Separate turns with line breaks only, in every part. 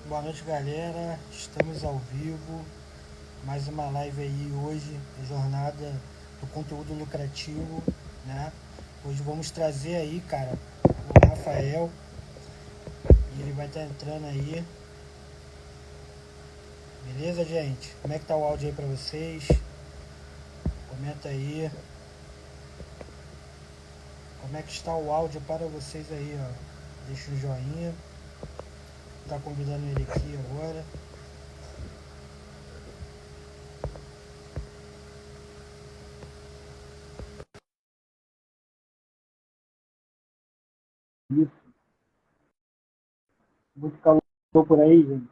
Boa noite, galera. Estamos ao vivo. Mais uma live aí hoje, a jornada do conteúdo lucrativo, né? Hoje vamos trazer aí, cara, o Rafael. E ele vai estar entrando aí. Beleza, gente? Como é que tá o áudio aí pra vocês? Comenta aí. Como é que está o áudio para vocês aí, ó? Deixa um joinha. Tá convidando ele aqui agora. Isso. Muito calor por aí, gente.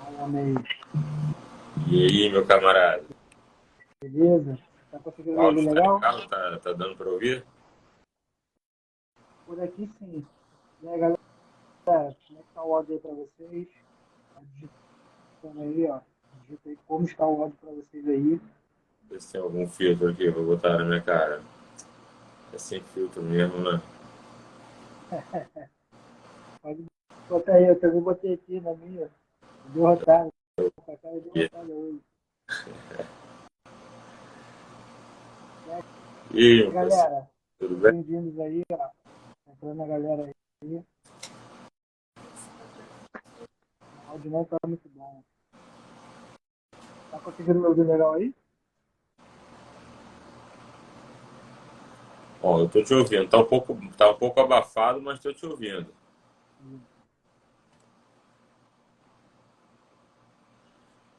Um homem aí.
E aí, meu camarada?
Beleza? Tá conseguindo
O
me ouvir
áudio tá
legal?
legal? Tá dando para ouvir?
Por aqui sim. E aí, galera, como é que tá o áudio aí pra vocês? Tá digitando aí, ó. Digita aí como está o áudio pra vocês aí.
Vê se tem algum filtro aqui, vou botar na minha cara. É sem filtro mesmo, né?
Pode botar aí, eu também botei aqui na minha. Derrotado. A cara
E
derrotada hoje. E aí,
aí, meu parceiro,
galera,
tudo
sejam
bem?
bem-vindos aí, ó. Entrando a galera aí. O áudio não tá muito bom. Tá conseguindo me ouvir legal aí?
Ó, eu tô te ouvindo. Tá um pouco abafado, mas tô te ouvindo.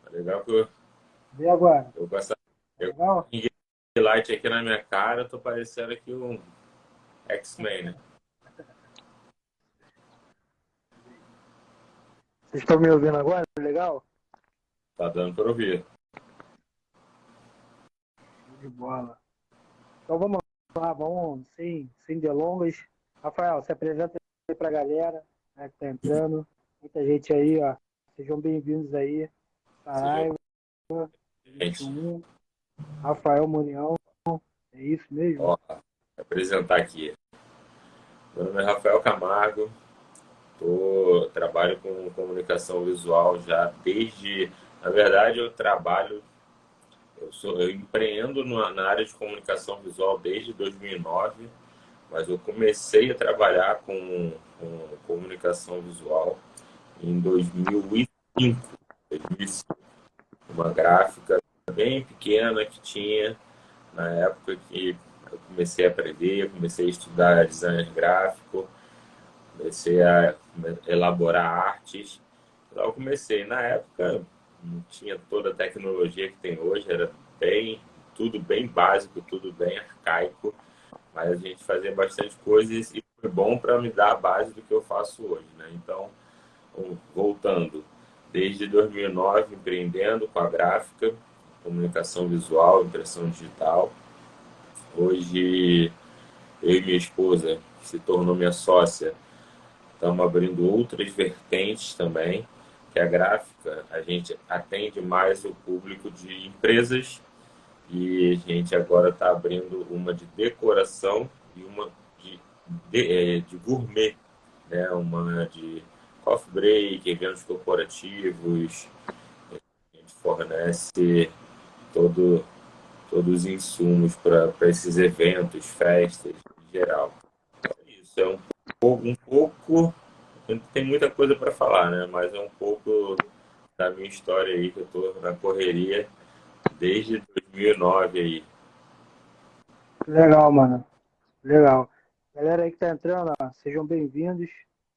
Tá legal que
Vê agora.
eu com essa
Tá
eu,
legal?
ring light aqui na minha cara, eu tô parecendo aqui um X-Men, né?
Vocês estão me ouvindo agora? Legal?
Tá dando para ouvir.
Show de bola. Então vamos lá, vamos sem delongas. Rafael, se apresenta aí pra galera, né, que tá entrando. Muita gente aí, ó. Sejam bem-vindos aí.
Seja
Saraiva,
gente.
21, Rafael Munião. É isso mesmo?
Ó, vou apresentar aqui. Meu nome é Rafael Camargo. Trabalho com comunicação visual já desde. Na verdade, eu empreendo na área de comunicação visual desde 2009, mas eu comecei a trabalhar com comunicação visual em 2005. 2005, uma gráfica bem pequena que tinha na época que eu comecei a aprender, comecei a estudar design gráfico, comecei a elaborar artes. Lá eu comecei. Na época, não tinha toda a tecnologia que tem hoje, era tudo bem básico, tudo bem arcaico, mas a gente fazia bastante coisas e foi bom para me dar a base do que eu faço hoje, né? Então, voltando, desde 2009, empreendendo com a gráfica, comunicação visual, impressão digital. Hoje, eu e minha esposa, que se tornou minha sócia, estamos abrindo outras vertentes também, que é a gráfica. A gente atende mais o público de empresas e a gente agora está abrindo uma de decoração e uma de gourmet, né? Uma de coffee break, eventos corporativos. A gente fornece todo, todos os insumos para esses eventos, festas em geral. Isso é um pouco. Tem muita coisa para falar, né? Mas é um pouco da minha história aí, que eu tô na correria desde 2009 aí.
Legal, mano. Legal. Galera aí que tá entrando, ó, sejam bem-vindos.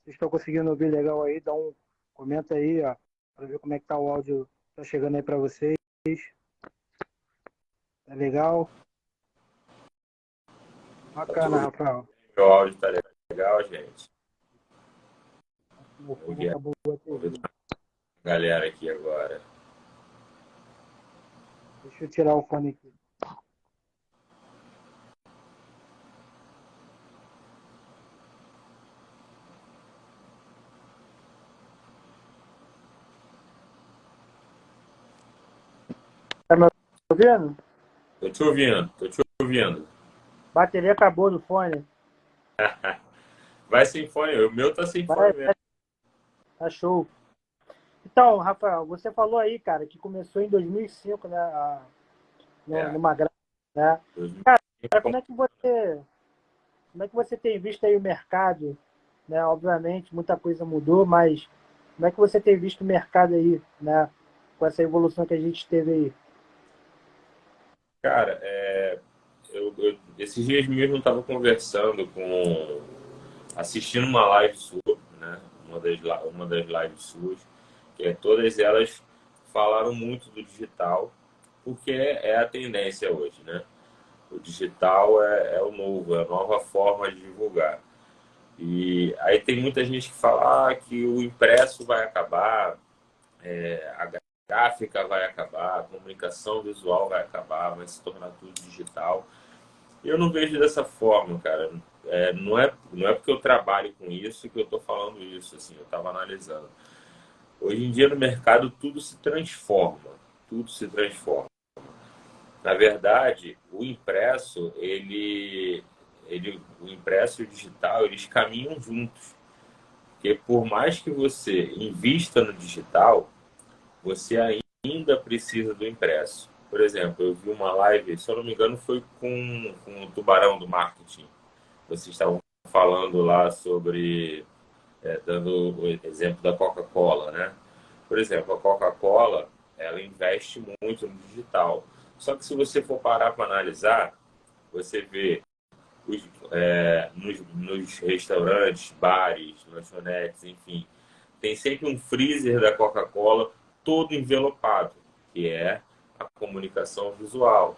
Vocês estão conseguindo ouvir legal aí? Dá um comenta aí, ó, para ver como é que tá o áudio. Tá chegando aí para vocês. Tá legal?
Tá
Bacana,
tudo.
Rafael.
Meu áudio tá legal, gente.
Meu
Vamos
fone
ver,
acabou a
vamos ver
bateria.
a galera aqui agora.
Deixa eu tirar o fone aqui. Tá me ouvindo?
Tô te ouvindo, tô te ouvindo.
Bateria acabou do fone.
Vai sem fone. O meu tá sem
Vai,
fone mesmo.
tá show. Então, Rafael, você falou aí, cara, que começou em 2005, né?
É.
Numa grade, né?
2005,
Cara, como é que você tem visto aí o mercado, né? Obviamente, muita coisa mudou, mas como é que você tem visto o mercado aí, né? Com essa evolução que a gente teve aí?
cara, esses dias mesmo eu estava conversando assistindo uma live sua, né? Uma das lives suas, que todas elas falaram muito do digital, porque é a tendência hoje, né? O digital é o novo, é a nova forma de divulgar. E aí tem muita gente que fala que o impresso vai acabar, a gráfica vai acabar, a comunicação visual vai acabar, vai se tornar tudo digital. Eu não vejo dessa forma, cara. Não é porque eu trabalho com isso que eu estou falando isso, assim, eu estava analisando. Hoje em dia no mercado tudo se transforma, tudo se transforma. Na verdade, o impresso e o digital, eles caminham juntos. Porque por mais que você invista no digital, você ainda precisa do impresso. Por exemplo, eu vi uma live, se eu não me engano, foi com o Tubarão do Marketing. Vocês estavam falando lá sobre, dando o exemplo da Coca-Cola, né? Por exemplo, a Coca-Cola, ela investe muito no digital. Só que se você for parar para analisar, você vê nos restaurantes, bares, lanchonetes, enfim, tem sempre um freezer da Coca-Cola todo envelopado, que é a comunicação visual.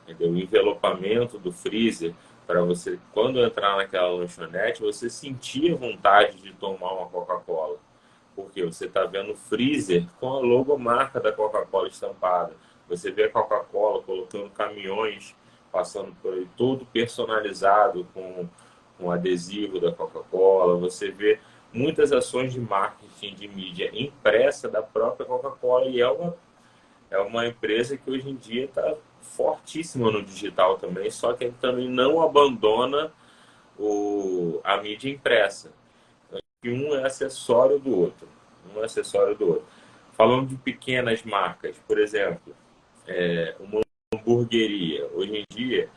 Entendeu? O envelopamento do freezer para você, quando entrar naquela lanchonete, você sentir vontade de tomar uma Coca-Cola. Porque você está vendo o freezer com a logomarca da Coca-Cola estampada. Você vê a Coca-Cola colocando caminhões passando por aí, todo personalizado com adesivo da Coca-Cola. Você vê muitas ações de marketing de mídia impressa da própria Coca-Cola e é uma empresa que hoje em dia está fortíssima no digital também, só que também não abandona a mídia impressa. Que um é acessório do outro. Um é acessório do outro. Falando de pequenas marcas, por exemplo, uma hamburgueria. Hoje em dia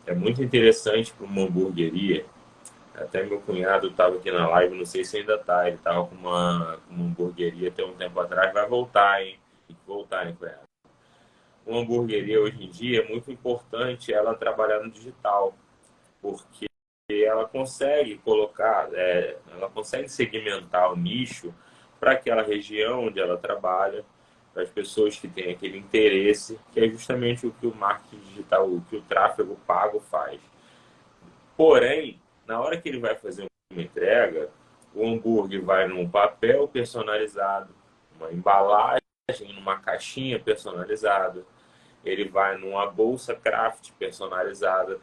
é muito interessante para uma hamburgueria. Até meu cunhado estava aqui na live, não sei se ainda está. Ele estava com uma hamburgueria até um tempo atrás. Vai voltar, hein? Tem que voltar, hein, cunhado? Uma hamburgueria hoje em dia é muito importante ela trabalhar no digital, porque ela consegue ela consegue segmentar o nicho para aquela região onde ela trabalha, para as pessoas que têm aquele interesse, que é justamente o que o marketing digital, o que o tráfego pago faz. Porém, na hora que ele vai fazer uma entrega, o hambúrguer vai num papel personalizado, uma embalagem, numa caixinha personalizada, ele vai numa bolsa craft personalizada,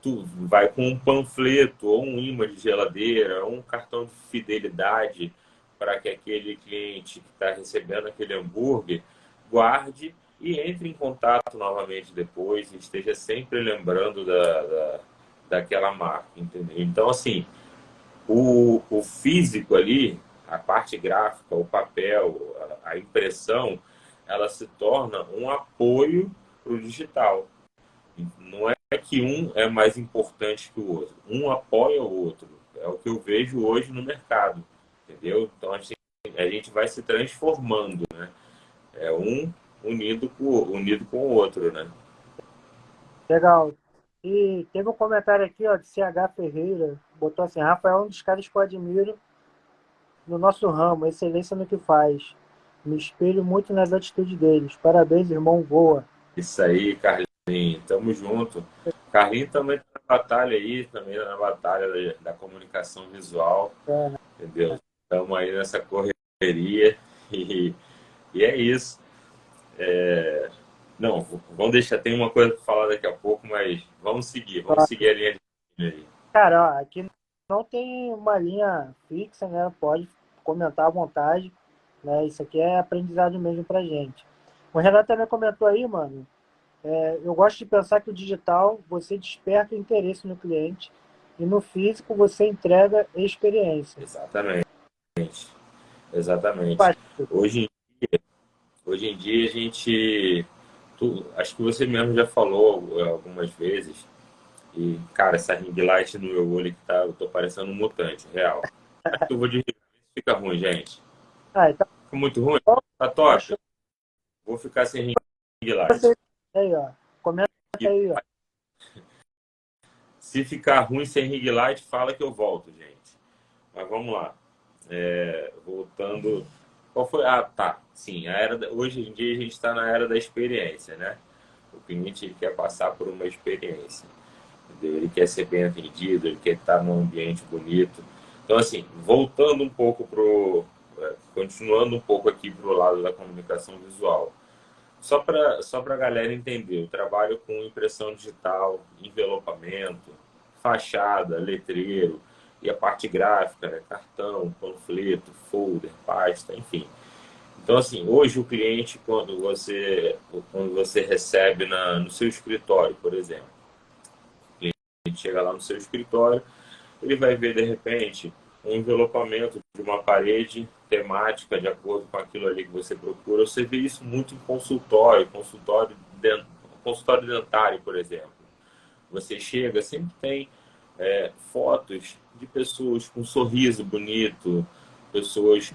tu vai com um panfleto ou um imã de geladeira ou um cartão de fidelidade para que aquele cliente que está recebendo aquele hambúrguer guarde e entre em contato novamente depois e esteja sempre lembrando daquela marca, entendeu? Então, assim, o físico ali, a parte gráfica, o papel, a impressão, ela se torna um apoio para o digital. Não é que um é mais importante que o outro. Um apoia o outro. É o que eu vejo hoje no mercado. Entendeu? Então a gente vai se transformando, né? É um unido com o outro, né?
Legal. E teve um comentário aqui, ó, de CH Ferreira, botou assim, Rafael é um dos caras que eu admiro no nosso ramo, excelência no que faz. Me espelho muito nas atitudes deles. Parabéns, irmão, voa.
Isso aí, Carlinhos. Tamo junto. Carlinhos também tá na batalha aí, também tá na batalha da comunicação visual,
É,
entendeu? Estamos aí nessa correria e, e é isso. Não, vamos deixar, tem uma coisa para falar daqui a pouco, mas vamos seguir a linha de raciocínio aí.
cara, ó, aqui não tem uma linha fixa, né? Pode comentar à vontade, né? Isso aqui é aprendizado mesmo pra gente. O Renato também comentou aí, mano. Eu gosto de pensar que o digital você desperta o interesse no cliente, e no físico você entrega experiência.
Exatamente. Exatamente. Hoje em dia a gente... acho que você mesmo já falou algumas vezes. E, cara, essa ring light no meu olho que tá, eu tô parecendo um mutante, real. Acho que eu vou desligar. Fica ruim, gente.
Então,
Ficou muito ruim? Tá top?
show.
Vou ficar sem ring light.
Aí, ó. Comenta aí, ó.
Se ficar ruim sem ring light, fala que eu volto, gente. Mas vamos lá. Voltando. Qual foi? Ah, tá. Sim, hoje em dia a gente está na era da experiência, né? O cliente ele quer passar por uma experiência. Entendeu? Ele quer ser bem atendido, ele quer estar num ambiente bonito. Então, assim, voltando um pouco continuando um pouco aqui para o lado da comunicação visual. Só para a galera entender, eu trabalho com impressão digital, envelopamento, fachada, letreiro e a parte gráfica, né? Cartão, panfleto, folder, pasta, enfim. Então, assim, hoje o cliente, quando você recebe no seu escritório, por exemplo, a gente chega lá no seu escritório, ele vai ver, de repente, um envelopamento de uma parede temática de acordo com aquilo ali que você procura. Você vê isso muito em consultório dentário, por exemplo. Você chega, sempre tem fotos de pessoas com um sorriso bonito, pessoas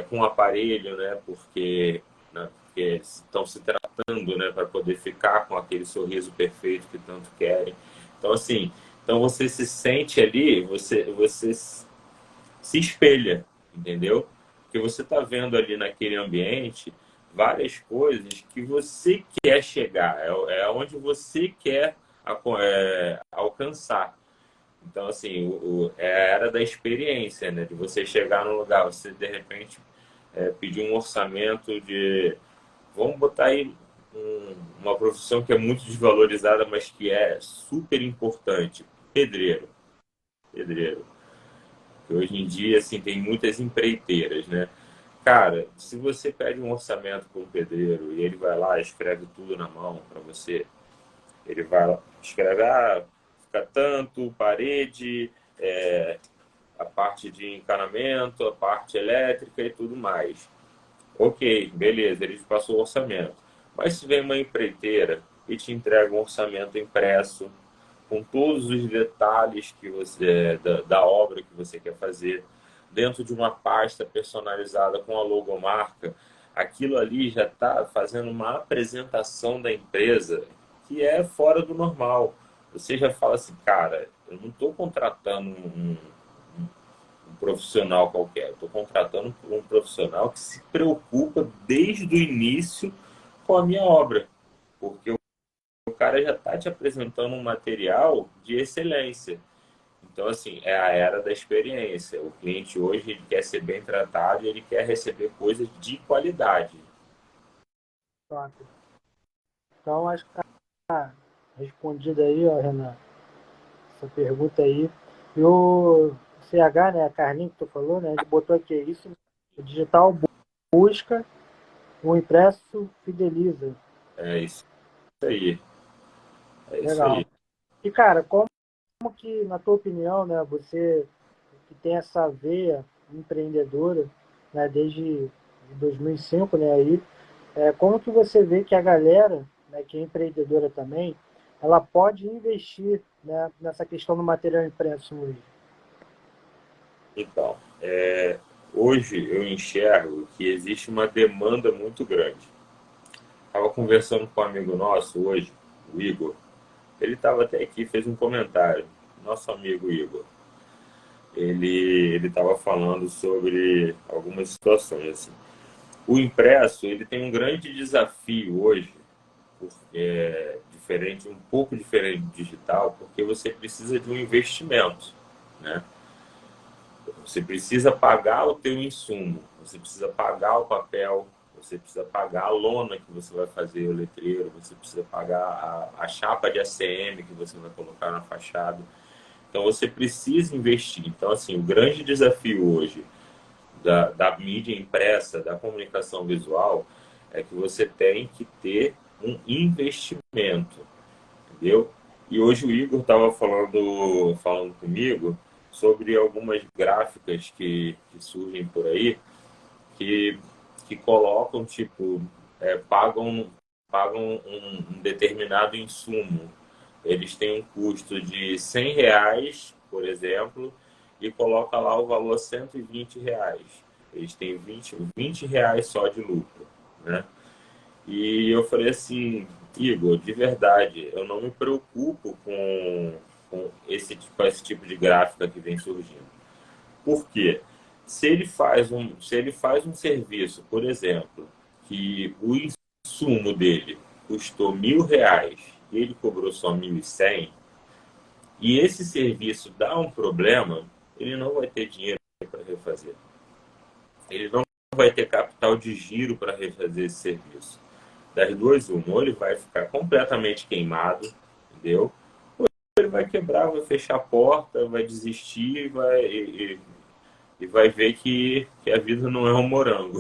com um aparelho, porque estão se tratando, né, para poder ficar com aquele sorriso perfeito que tanto querem. Então, assim, você se sente ali, você se espelha, entendeu? Porque você está vendo ali naquele ambiente várias coisas que você quer chegar, é onde você quer alcançar. Então, assim, é a era da experiência, né? De você chegar num lugar, você de repente pedir um orçamento de... Vamos botar aí uma profissão que é muito desvalorizada, mas que é super importante. Pedreiro. Pedreiro. Que hoje em dia, assim, tem muitas empreiteiras, né? Cara, se você pede um orçamento para um pedreiro e ele vai lá, escreve tudo na mão para você, ele vai lá, escreve, fica tanto, parede, a parte de encanamento, a parte elétrica e tudo mais. Ok, beleza, ele te passou o orçamento. Mas se vem uma empreiteira e te entrega um orçamento impresso, com todos os detalhes da obra que você quer fazer, dentro de uma pasta personalizada com a logomarca, aquilo ali já está fazendo uma apresentação da empresa que é fora do normal. Você já fala assim, cara, eu não estou contratando um profissional qualquer, estou contratando um profissional que se preocupa desde o início com a minha obra, porque o cara já está te apresentando um material de excelência. Então, assim, é a era da experiência. O cliente hoje ele quer ser bem tratado e ele quer receber coisas de qualidade.
Então, acho que tá respondida aí, ó, Renan, essa pergunta aí. E o CH, né, a Carlinhos que tu falou, né, ele botou aqui isso, o digital busca, o impresso fideliza.
É isso aí. É isso
Legal.
aí.
E, cara, como que, na tua opinião, né, você que tem essa veia empreendedora, né, desde 2005, né, aí, como que você vê que a galera, né, que é empreendedora também, ela pode investir, né, nessa questão do material impresso hoje?
Então, hoje eu enxergo que existe uma demanda muito grande. Estava conversando com um amigo nosso hoje, o Igor. Ele estava até aqui, fez um comentário. Nosso amigo Igor. Ele estava falando sobre algumas situações. Assim. O impresso ele tem um grande desafio hoje, porque é diferente, um pouco diferente do digital, porque você precisa de um investimento, né? Você precisa pagar o teu insumo, você precisa pagar o papel, você precisa pagar a lona que você vai fazer o letreiro, você precisa pagar a chapa de ACM que você vai colocar na fachada. Então você precisa investir. Então, assim, o grande desafio hoje da mídia impressa, da comunicação visual, é que você tem que ter um investimento, entendeu? E hoje o Igor estava falando comigo sobre algumas gráficas que surgem por aí que, que colocam, tipo, pagam um determinado insumo. Eles têm um custo de R$ 100, por exemplo, e coloca lá o valor R$ 120. Eles têm vinte reais só de lucro, né? E eu falei assim, Igor, de verdade, eu não me preocupo com esse tipo de gráfica que vem surgindo. Por quê? Se ele faz um serviço, por exemplo, que o insumo dele custou R$ 1.000 e ele cobrou só 1.100, e esse serviço dá um problema, ele não vai ter dinheiro para refazer. Ele não vai ter capital de giro para refazer esse serviço. Das duas, uma, ou ele vai ficar completamente queimado, entendeu? Ou ele vai quebrar, vai fechar a porta, vai desistir e vai ver que a vida não é um morango.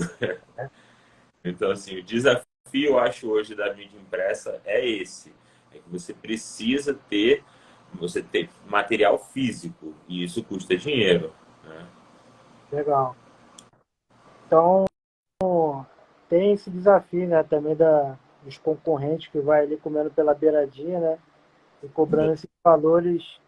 Então, assim, o desafio, eu acho, hoje da mídia impressa é esse. É que você ter material físico, e isso custa dinheiro, né?
Legal. Então, tem esse desafio, né, também dos concorrentes que vai ali comendo pela beiradinha, né, e cobrando esses valores,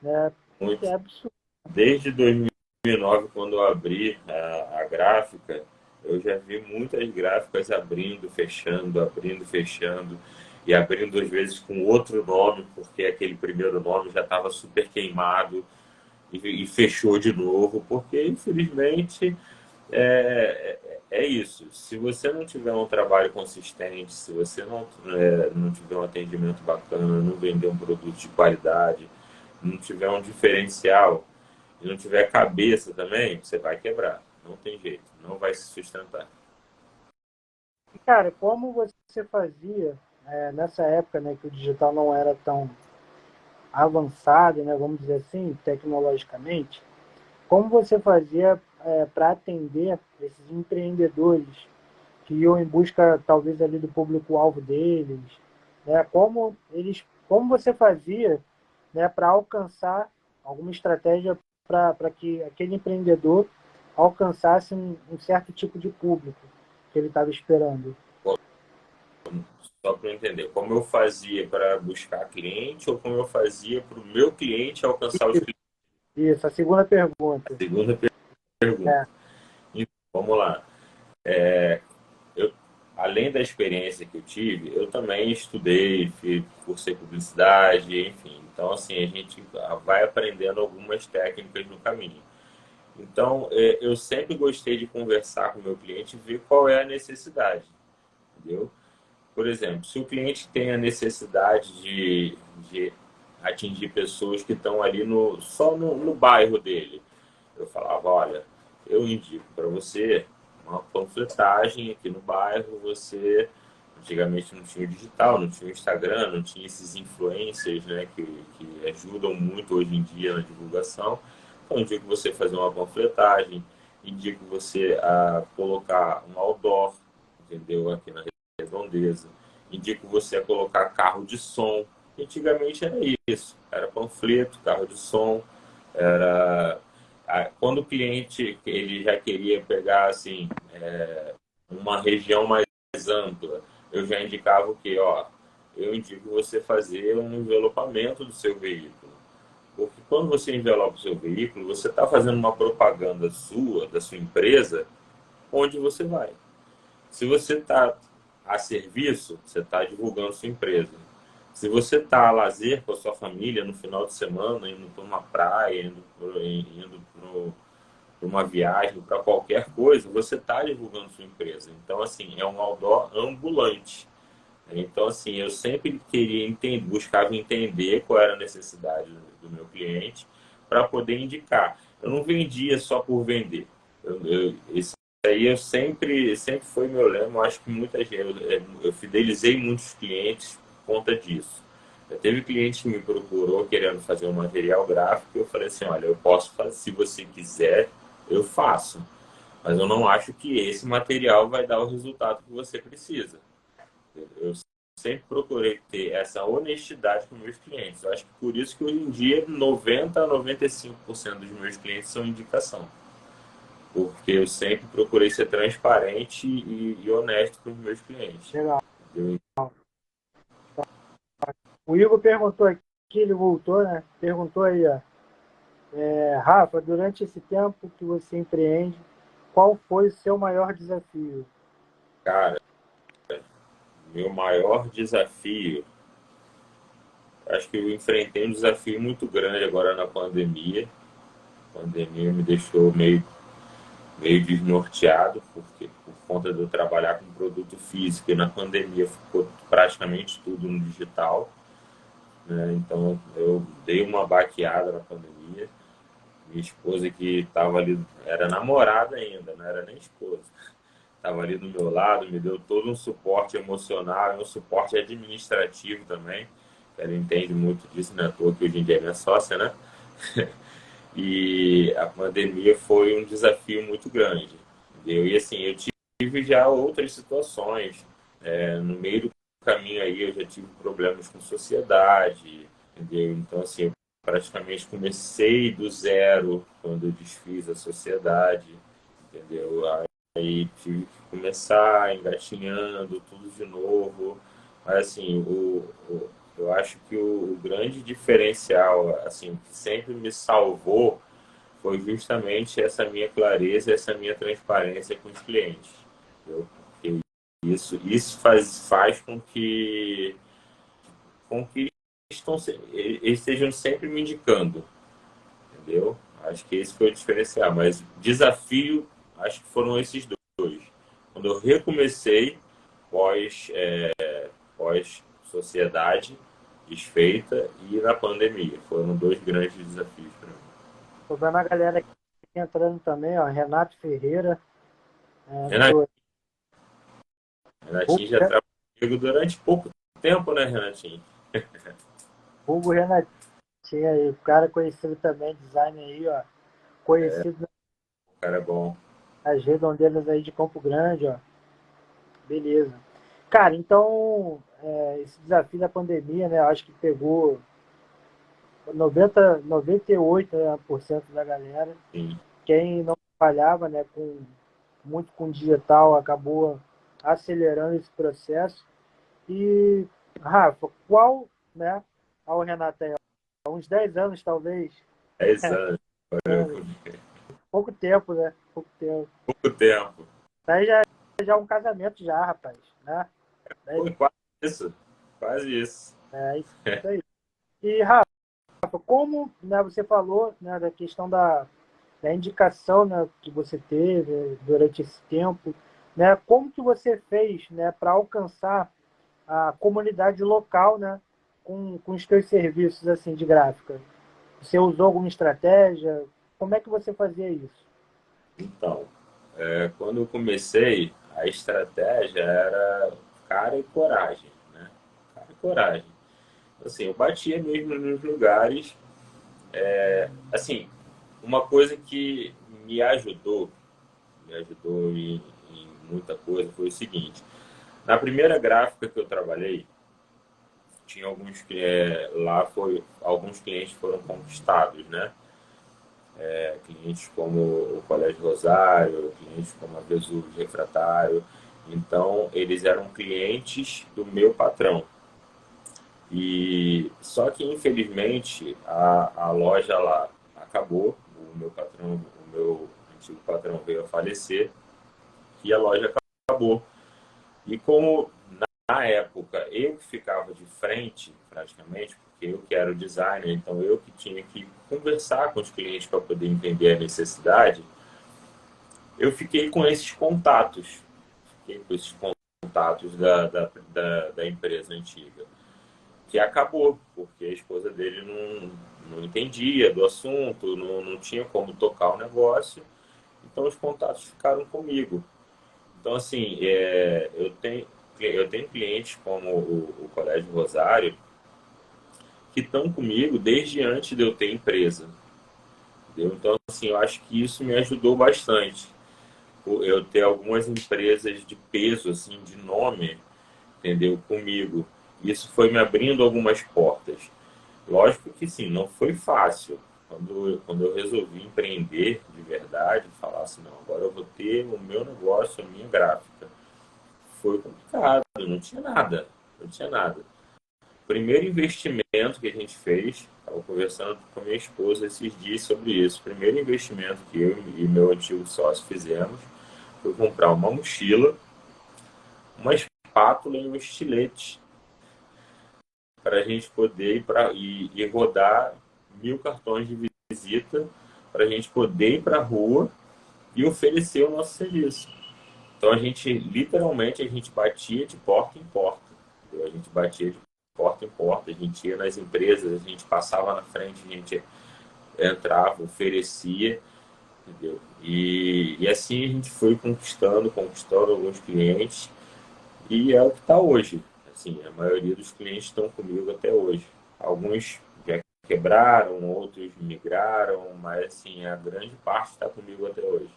né, que
Muito.
é absurdo.
Desde 2009, quando eu abri a gráfica, eu já vi muitas gráficas abrindo, fechando, e abrindo às vezes com outro nome, porque aquele primeiro nome já estava super queimado e fechou de novo, porque infelizmente é isso. Se você não tiver um trabalho consistente, se você não tiver um atendimento bacana, não vender um produto de qualidade, não tiver um diferencial e não tiver cabeça também, você vai quebrar. Não tem jeito, não vai se sustentar.
Cara, como você fazia nessa época, né, que o digital não era tão avançado, né, vamos dizer assim, tecnologicamente, como você fazia para atender esses empreendedores que iam em busca, talvez, ali do público-alvo deles, né? Como você fazia, né, para alcançar alguma estratégia para que aquele empreendedor alcançasse um certo tipo de público que ele estava esperando?
Só para eu entender, como eu fazia para buscar cliente ou como eu fazia para o meu cliente alcançar os clientes?
Isso, a segunda pergunta.
Segunda pergunta.
É,
Então, vamos lá. Eu, além da experiência que eu tive, eu também estudei, cursei publicidade, enfim. Então, assim, a gente vai aprendendo algumas técnicas no caminho. Então, eu sempre gostei de conversar com o meu cliente e ver qual é a necessidade, entendeu? Por exemplo, se o cliente tem a necessidade de atingir pessoas que estão ali só no bairro dele, eu falava, olha, eu indico para você uma panfletagem aqui no bairro, antigamente não tinha o digital, não tinha o Instagram, não tinha esses influencers, né, que ajudam muito hoje em dia na divulgação. Então, eu indico você fazer uma panfletagem, indico você a colocar um outdoor, entendeu, aqui na redondeza. Indico você a colocar carro de som. Antigamente era isso, era panfleto, carro de som, era quando o cliente ele já queria pegar assim uma região mais ampla, eu já indicava o que, ó, eu indico você fazer um envelopamento do seu veículo, porque quando você envelopa o seu veículo, você está fazendo uma propaganda sua, da sua empresa, onde você vai. Se você está a serviço, você está divulgando sua empresa. Se você está a lazer com a sua família no final de semana, indo para uma praia, indo para uma viagem, para qualquer coisa, você está divulgando sua empresa. Então, assim, é um outdoor ambulante. Então, assim, eu sempre queria buscava entender qual era a necessidade do meu cliente para poder indicar. Eu não vendia só por vender. Isso aí eu sempre foi meu lema. Eu acho que muita gente, eu fidelizei muitos clientes por conta disso. Teve cliente que me procurou querendo fazer um material gráfico e eu falei assim, olha, eu posso fazer, se você quiser, eu faço. Mas eu não acho que esse material vai dar o resultado que você precisa. Eu sempre procurei ter essa honestidade com meus clientes. Eu acho que por isso que hoje em dia 90 a 95% dos meus clientes são indicação. Porque eu sempre procurei ser transparente e honesto com os meus clientes.
Legal.
Entendeu?
O Igor perguntou aqui, ele voltou, né? Perguntou aí, ó. Rafa, durante esse tempo que você empreende, qual foi o seu maior desafio?
Cara, meu maior desafio, acho que eu enfrentei um desafio muito grande agora na pandemia. A pandemia me deixou meio desnorteado, porque por conta de eu trabalhar com produto físico e na pandemia ficou praticamente tudo no digital, né? Então eu dei uma baqueada na pandemia. Minha esposa que estava ali, era namorada ainda, não era nem esposa, estava ali do meu lado, me deu todo um suporte emocional e um suporte administrativo também. Ela entende muito disso, né? À toa que hoje em dia é minha sócia, né? E a pandemia foi um desafio muito grande, entendeu? E assim, eu tive já outras situações. No meio do caminho aí eu já tive problemas com sociedade, entendeu? Então assim, eu praticamente comecei do zero quando eu desfiz a sociedade, entendeu? Aí tive que começar engatinhando tudo de novo. Mas assim, eu acho que o grande diferencial, assim, que sempre me salvou foi justamente essa minha clareza, essa minha transparência com os clientes. Entendeu? Porque isso faz com que eles estejam sempre me indicando, entendeu? Acho que esse foi o diferencial. Mas desafio, acho que foram esses dois. Quando eu recomecei, pós, pós sociedade desfeita e na pandemia. Foram dois grandes desafios para mim.
Tô vendo a galera aqui entrando também, ó. Renato Ferreira,
Renatinho,
do
Renatinho já trabalhou comigo durante pouco tempo, né, Renatinho?
Hugo Renatinho aí, o cara conhecido também, designer aí, ó. Conhecido
O cara é bom.
nas redondezas aí de Campo Grande, ó. Beleza. Cara, então, esse desafio da pandemia, né, eu acho que pegou 98, né, por cento da galera.
Sim.
Quem não trabalhava, né, muito com digital acabou acelerando esse processo. E, Rafa, qual, né, ao Renato aí, há uns 10 anos talvez,
10 anos.
pouco tempo, né? Pouco tempo.
Pouco tempo.
Daí já é um casamento já, rapaz, né?
Foi
Daí,
quase isso. Quase isso.
é isso aí. E, Rafa, como, né, você falou, né, da questão da indicação, né, que você teve durante esse tempo, né, como que você fez, né, para alcançar a comunidade local, né, com os seus serviços assim de gráfica? Você usou alguma estratégia? Como é que você fazia isso?
Então, quando eu comecei, a estratégia era cara e coragem, né? Cara e coragem. Assim, eu batia mesmo nos lugares. Assim, uma coisa que me ajudou em muita coisa foi o seguinte. Na primeira gráfica que eu trabalhei, tinha alguns clientes foram conquistados, né? Clientes como o Colégio Rosário, clientes como a Vesúvio Refratário. Então, eles eram clientes do meu patrão. E só que, infelizmente, a loja lá acabou. O meu antigo patrão veio a falecer e a loja acabou. E como na época eu que ficava de frente, praticamente, porque eu que era o designer, então eu que tinha que conversar com os clientes para poder entender a necessidade, eu fiquei com esses contatos, da empresa antiga, que acabou, porque a esposa dele não entendia do assunto, não tinha como tocar o negócio, então os contatos ficaram comigo. Então, assim, eu tenho clientes como o Colégio Rosário que estão comigo desde antes de eu ter empresa. Entendeu? Então, assim, eu acho que isso me ajudou bastante. Eu ter algumas empresas de peso, assim, de nome, entendeu? Comigo. Isso foi me abrindo algumas portas. Lógico que sim, não foi fácil. Quando eu resolvi empreender de verdade, falar assim, não, agora eu vou ter o meu negócio, a minha gráfica. Foi complicado, não tinha nada, não tinha nada. O primeiro investimento que a gente fez, estava conversando com a minha esposa esses dias sobre isso. O primeiro investimento que eu e meu antigo sócio fizemos foi comprar uma mochila, uma espátula e um estilete para a gente poder ir rodar 1.000 cartões de visita para a gente poder ir para a rua e oferecer o nosso serviço. Então a gente, literalmente, a gente batia de porta em porta. Entendeu? A gente batia de porta em porta, a gente ia nas empresas, a gente passava na frente, a gente entrava, oferecia, entendeu? E assim a gente foi conquistando alguns clientes e é o que está hoje. Assim, a maioria dos clientes estão comigo até hoje. Alguns já quebraram, outros migraram, mas assim, a grande parte está comigo até hoje.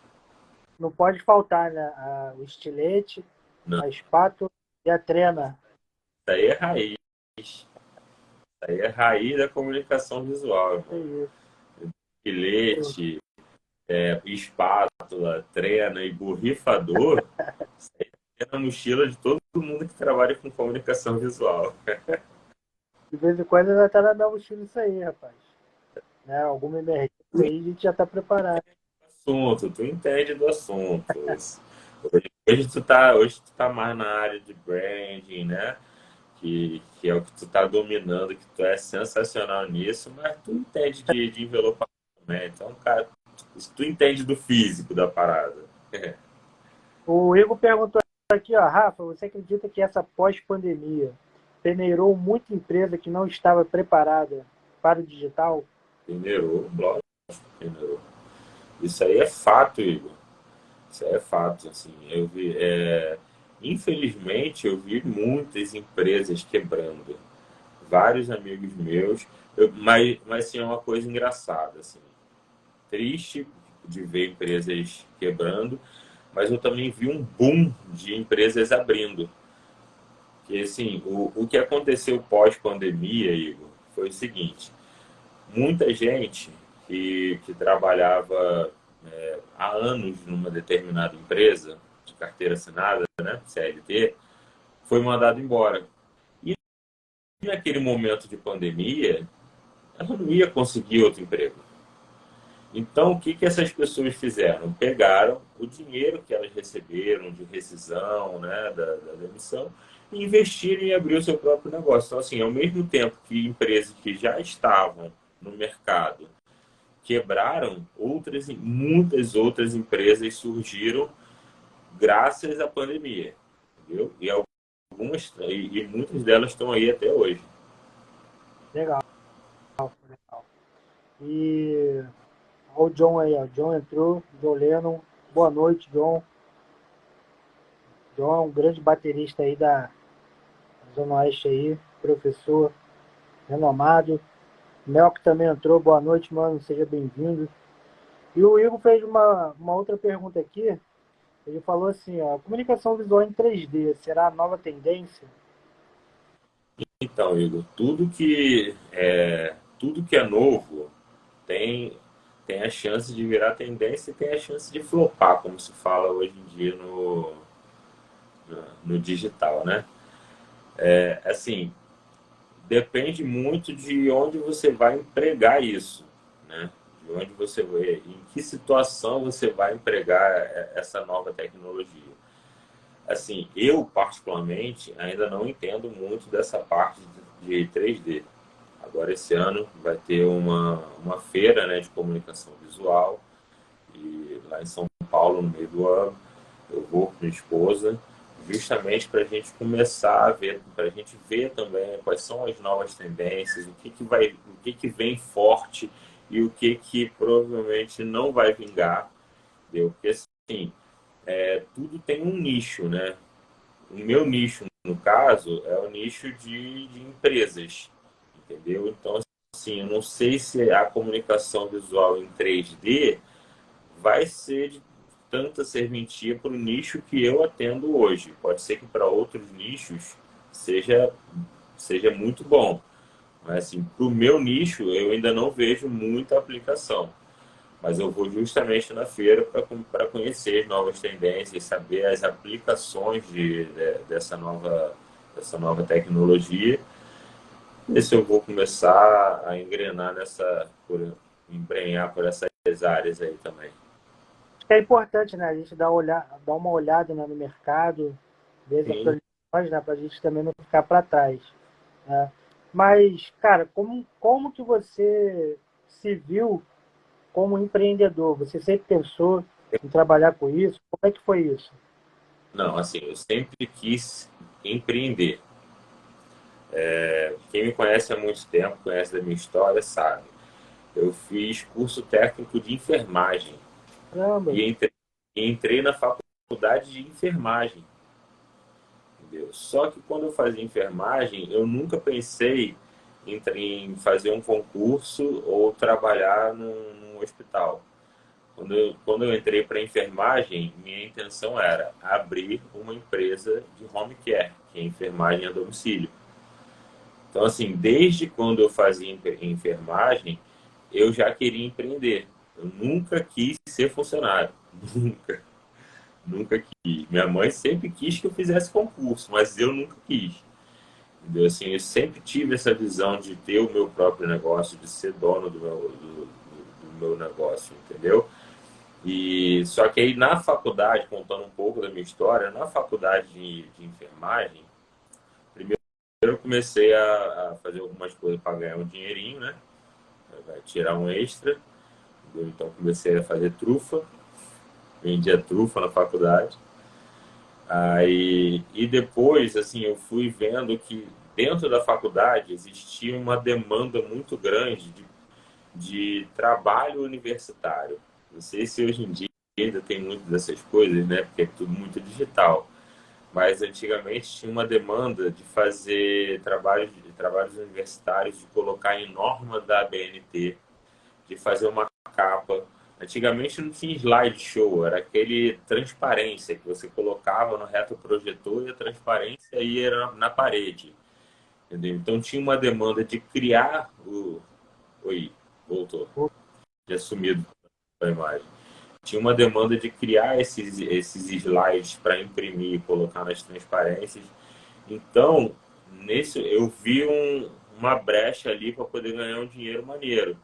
Não pode faltar, né? O estilete,
Não,
a espátula e a trena.
isso aí é raiz. Isso aí é raiz da comunicação visual,
É
irmão.
isso.
Estilete, espátula, trena e borrifador, isso aí é na mochila de todo mundo que trabalha com comunicação visual.
De vez em quando ainda tá na minha mochila isso aí, rapaz. Né? Alguma emergência aí, a gente já tá preparado.
Assunto, tu entende do assunto. Hoje tu tá mais na área de branding, né? Que é o que tu tá dominando, que tu é sensacional nisso, mas tu entende de envelopamento, né? Então, cara, tu entende do físico da parada.
O Igor perguntou aqui, ó, Rafa, você acredita que essa pós-pandemia peneirou muita empresa que não estava preparada para o digital?
Generou, lógico, generou. Isso aí é fato, Igor. Isso aí é fato, assim. Infelizmente, eu vi muitas empresas quebrando. Vários amigos meus, mas assim, é uma coisa engraçada, assim. Triste de ver empresas quebrando, mas eu também vi um boom de empresas abrindo. Que assim, o que aconteceu pós-pandemia, Igor, foi o seguinte: muita gente que trabalhava há anos numa determinada empresa, de carteira assinada, né, CLT, foi mandado embora. E naquele momento de pandemia, ela não ia conseguir outro emprego. Então, o que, que essas pessoas fizeram? Pegaram o dinheiro que elas receberam de rescisão, né, da demissão, e investiram em abrir o seu próprio negócio. Então, assim, ao mesmo tempo que empresas que já estavam no mercado quebraram, muitas outras empresas surgiram graças à pandemia, entendeu? E muitas delas estão aí até hoje.
Legal, legal. E olha o John aí, ó. O John entrou, John Lennon. Boa noite, John. John é um grande baterista aí da Zona Oeste aí, professor renomado. Melk também entrou, boa noite, mano, seja bem-vindo. E o Igor fez uma outra pergunta aqui. Ele falou assim, ó, comunicação visual em 3D será a nova tendência?
Então, Igor, tudo que é novo tem, tem a chance de virar tendência e tem a chance de flopar, como se fala hoje em dia no digital, né? Assim, depende muito de onde você vai empregar isso, né? De onde você vai, em que situação você vai empregar essa nova tecnologia. Assim, eu particularmente ainda não entendo muito dessa parte de 3D. Agora esse ano vai ter uma feira, né, de comunicação visual e lá em São Paulo no meio do ano eu vou com minha esposa justamente para a gente começar a ver, para a gente ver também quais são as novas tendências, o que que vem forte e o que que provavelmente não vai vingar, entendeu? Porque assim, tudo tem um nicho, né? O meu nicho, no caso, é o nicho de empresas, entendeu? Então, assim, eu não sei se a comunicação visual em 3D vai ser de tanta serventia para o nicho que eu atendo hoje. Pode ser que para outros nichos seja muito bom. Mas, assim, para o meu nicho, eu ainda não vejo muita aplicação. Mas eu vou justamente na feira para conhecer as novas tendências, saber as aplicações dessa nova tecnologia. E se eu vou começar a engrenar embrenhar por essas áreas aí também.
É importante, né? A gente dar uma olhada, né, no mercado, ver as
Sim.
atualizações, né, para a gente também não ficar para trás, né? Mas, cara, como que você se viu como empreendedor? Você sempre pensou em trabalhar com isso? Como é que foi isso?
Não, assim, eu sempre quis empreender. Quem me conhece há muito tempo, conhece da minha história, sabe. Eu fiz curso técnico de enfermagem
Caramba,
e entrei na faculdade de enfermagem, entendeu? Só que quando eu fazia enfermagem, eu nunca pensei em fazer um concurso ou trabalhar num hospital. Quando eu entrei para enfermagem, minha intenção era abrir uma empresa de home care, que é enfermagem a domicílio. Então, assim, desde quando eu fazia enfermagem, eu já queria empreender. Eu nunca quis ser funcionário. Nunca. Nunca quis. Minha mãe sempre quis que eu fizesse concurso, mas eu nunca quis. Entendeu? Assim, eu sempre tive essa visão de ter o meu próprio negócio, de ser dono do meu negócio, entendeu? E só que aí na faculdade, contando um pouco da minha história, na faculdade de enfermagem, primeiro eu comecei a fazer algumas coisas para ganhar um dinheirinho, né? Tirar um extra. Então comecei a fazer trufa, vendia trufa na faculdade. Aí, e depois, assim, eu fui vendo que dentro da faculdade existia uma demanda muito grande de trabalho universitário. Não sei se hoje em dia ainda tem muito dessas coisas, né? Porque é tudo muito digital. Mas antigamente tinha uma demanda de fazer trabalhos universitários, de colocar em norma da ABNT, de fazer uma capa. Antigamente não tinha slideshow, era aquele transparência que você colocava no retroprojetor e a transparência ia na parede. Entendeu? Então tinha uma demanda de criar o. Oi, voltou. Já sumido a imagem. Tinha uma demanda de criar esses slides para imprimir e colocar nas transparências. Então, nesse eu vi uma brecha ali para poder ganhar um dinheiro maneiro.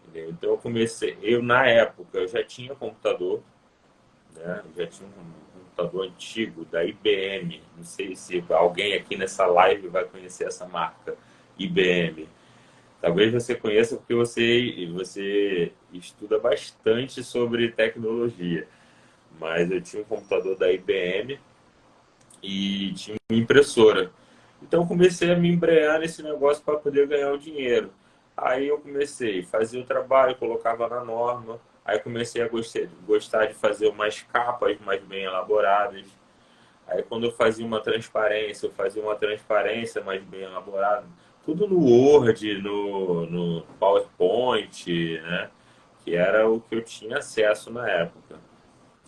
Entendeu? Então eu comecei, na época eu já tinha computador, né? Eu já tinha um computador antigo da IBM. Não sei se alguém aqui nessa live vai conhecer essa marca, IBM. Talvez você conheça porque você estuda bastante sobre tecnologia. Mas eu tinha um computador da IBM e tinha uma impressora. Então comecei a me embrenhar nesse negócio para poder ganhar o dinheiro. Aí eu comecei a fazer o trabalho, colocava na norma. Aí comecei a gostar de fazer umas capas mais bem elaboradas. Aí quando eu fazia uma transparência mais bem elaborada. Tudo no Word, no PowerPoint, né? Que era o que eu tinha acesso na época.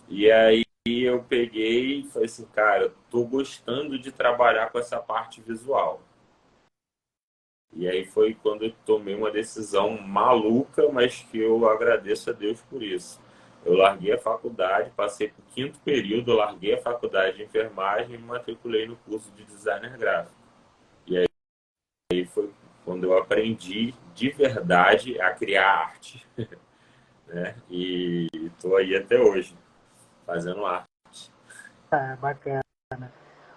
E aí eu peguei e falei assim, cara, eu tô gostando de trabalhar com essa parte visual. E aí foi quando eu tomei uma decisão maluca, mas que eu agradeço a Deus por isso. Eu larguei a faculdade, passei para o quinto período, eu larguei a faculdade de enfermagem e me matriculei no curso de designer gráfico. E aí foi quando eu aprendi de verdade a criar arte, né? E estou aí até hoje, fazendo arte.
tá bacana.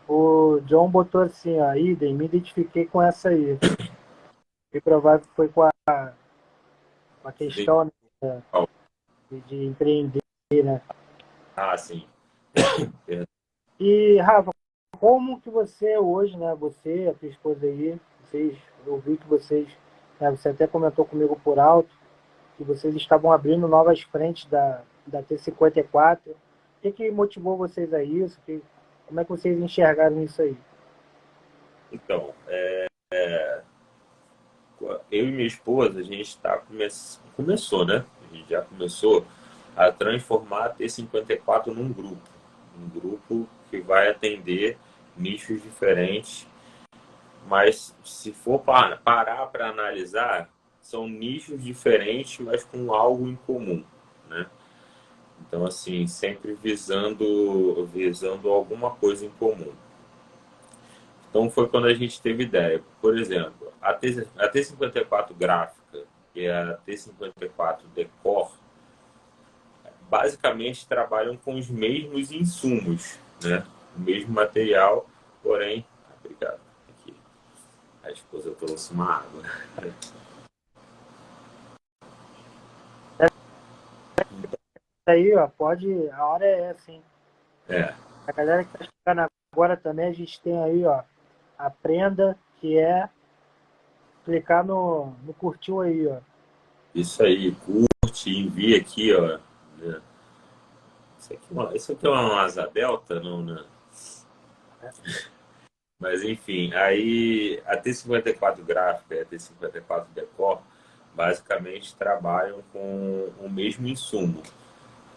O John botou assim, ó, idem, me identifiquei com essa aí. E provável que foi com a questão, né, de empreender, né?
Ah, sim.
E, Rafa, como que você hoje, né, você, a tua esposa aí, eu vi que vocês, né, você até comentou comigo por alto, que vocês estavam abrindo novas frentes da T54. O que motivou vocês a isso? Como é que vocês enxergaram isso aí?
Então, eu e minha esposa, a gente começou, né? A gente já começou a transformar a T54 num grupo. Um grupo que vai atender nichos diferentes mas se for parar para analisar, são nichos diferentes, mas com algo em comum, né? Então, assim, sempre visando alguma coisa em comum. Então, foi quando a gente teve ideia. Por exemplo, a T54 gráfica e a T54 Decor, basicamente trabalham com os mesmos insumos, né? O mesmo material, porém... Obrigado. Aqui. A esposa trouxe uma água.
Aí, ó, pode. A hora é essa, hein?
É,
A galera que tá chegando agora também, a gente tem aí, ó, aprenda, que é clicar no curtiu aí, ó.
isso aí. Curte, envia aqui, ó. Né? Isso aqui é uma asa delta, não, né? Mas enfim, aí a T54 gráfica e a T54 Decor basicamente trabalham com o mesmo insumo.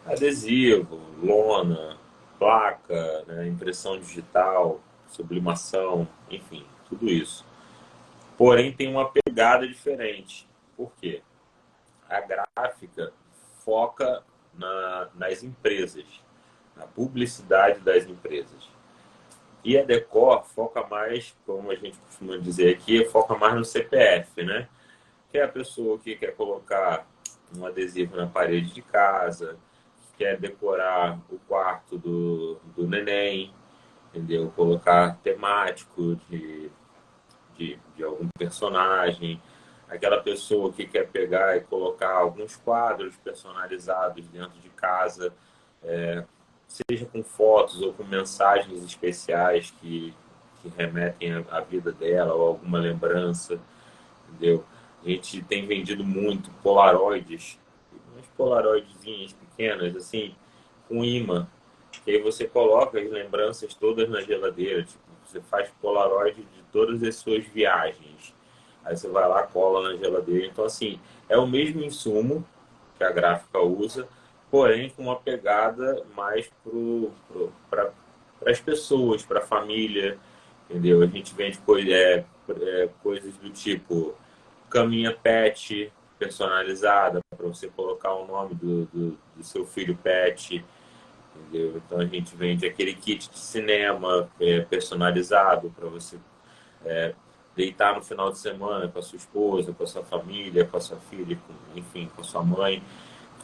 Adesivo, lona, placa, né, impressão digital, sublimação, enfim, tudo isso. Porém, tem uma pegada diferente. Por quê? A gráfica foca nas empresas, na publicidade das empresas. E a Decor foca mais, como a gente costuma dizer aqui, foca mais no CPF, né? Que é a pessoa que quer colocar um adesivo na parede de casa, que quer decorar o quarto do neném, entendeu? Colocar temático de algum personagem, aquela pessoa que quer pegar e colocar alguns quadros personalizados dentro de casa, seja com fotos ou com mensagens especiais que remetem à vida dela ou alguma lembrança, entendeu? A gente tem vendido muito polaroides, umas polaroidzinhas pequenas, assim, com imã, que aí você coloca as lembranças todas na geladeira, tipo, você faz polaroid de todas as suas viagens. Aí você vai lá, cola na geladeira. Então, assim, é o mesmo insumo que a gráfica usa, porém com uma pegada mais para as pessoas, para a família, entendeu? A gente vende coisas do tipo caminha pet personalizada para você colocar o nome do seu filho pet, entendeu? Então a gente vende aquele kit de cinema personalizado para você deitar no final de semana com a sua esposa, com a sua família, com a sua filha, enfim, com a sua mãe,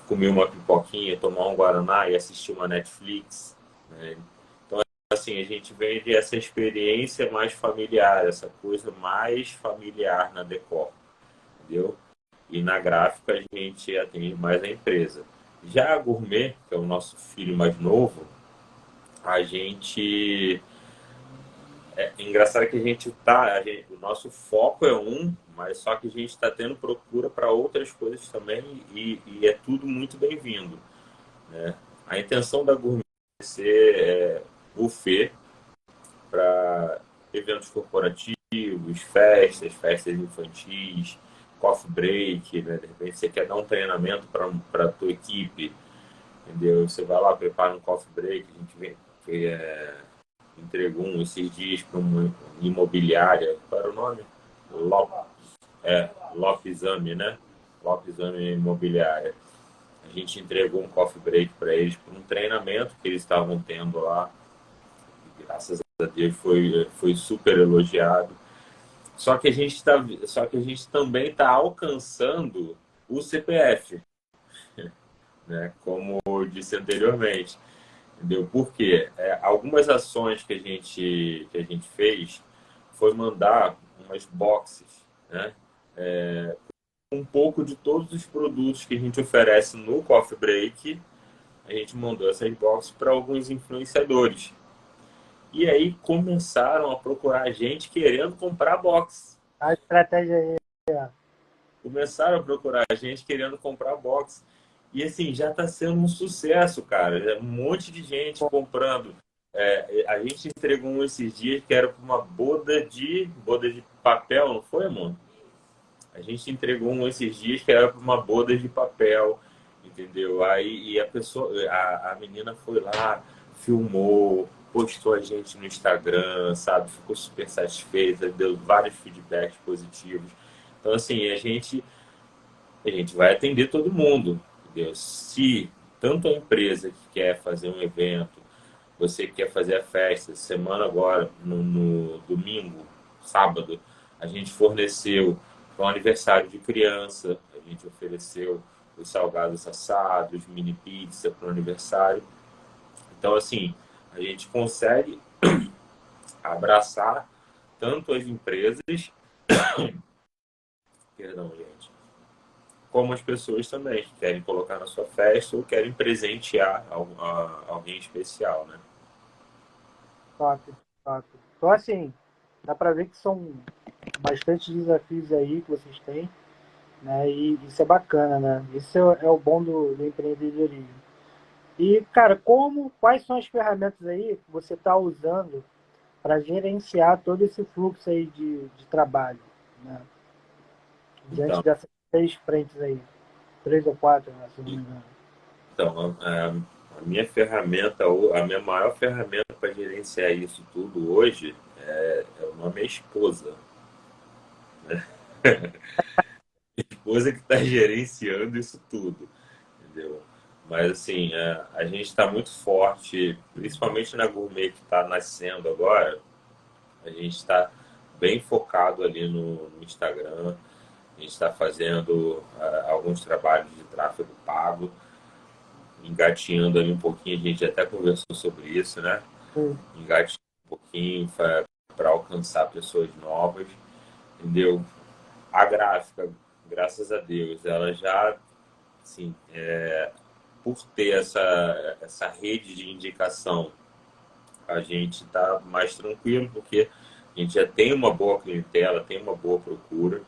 comer uma pipoquinha, tomar um guaraná e assistir uma Netflix, né? Então, assim, a gente vende essa experiência mais familiar, essa coisa mais familiar na Decor, entendeu? E na gráfica a gente atende mais a empresa. Já a Gourmet, que é o nosso filho mais novo, a gente engraçado que o nosso foco é mas só que a gente está tendo procura para outras coisas também e é tudo muito bem-vindo, né? A intenção da Gourmet é ser buffet para eventos corporativos, festas infantis, coffee break, né? De repente você quer dar um treinamento para a tua equipe, entendeu? Você vai lá, prepara um coffee break, a gente vem entregou esses dias para uma imobiliária. Qual era o nome? Lopesame, né? Lopesame Imobiliária. A gente entregou um coffee break para eles por um treinamento que eles estavam tendo lá. E, graças a Deus foi super elogiado. Só que a gente também está alcançando o CPF, né? Como eu disse anteriormente. Entendeu? Porque algumas ações que a gente fez foi mandar umas boxes, né? Um pouco de todos os produtos que a gente oferece no Coffee Break, a gente mandou essas boxes para alguns influenciadores. E aí começaram a procurar gente querendo comprar box.
A estratégia aí, ó.
Começaram a procurar gente querendo comprar box. E assim, já está sendo um sucesso, cara. Um monte de gente comprando. A gente entregou um esses dias que era uma boda de papel, não foi, amor? A gente entregou um esses dias que era uma boda de papel, entendeu? Aí e a menina foi lá, filmou, postou a gente no Instagram, sabe? Ficou super satisfeita, deu vários feedbacks positivos. Então, assim, a gente vai atender todo mundo, entendeu? Se tanto a empresa que quer fazer um evento, você que quer fazer a festa, semana agora, no domingo, sábado, a gente forneceu para um aniversário de criança, a gente ofereceu os salgados assados, mini pizza para o aniversário. Então, assim, a gente consegue abraçar tanto as empresas, perdão, gente, como as pessoas também, que querem colocar na sua festa ou querem presentear alguém especial, né?
Top, top. Então, assim, dá para ver que são bastante desafios aí que vocês têm, né? E isso é bacana, né? Isso é o bom do empreendedorismo. E, cara, quais são as ferramentas aí que você está usando para gerenciar todo esse fluxo aí de trabalho, né? Diante
Então,
dessas 3 frentes aí, 3 ou 4, né, se não me engano.
então a minha ferramenta, a minha maior ferramenta para gerenciar isso tudo hoje o nome é esposa. Esposa que está gerenciando isso tudo, entendeu? Mas assim, a gente está muito forte, principalmente na Gourmet que está nascendo agora. A gente está bem focado ali no Instagram. A gente está fazendo alguns trabalhos de tráfego pago, engatinhando ali um pouquinho. A gente até conversou sobre isso, né?
Sim.
Engatinhando um pouquinho para alcançar pessoas novas, entendeu? A gráfica, graças a Deus, ela já, assim, por ter essa rede de indicação, a gente está mais tranquilo, porque a gente já tem uma boa clientela, tem uma boa procura,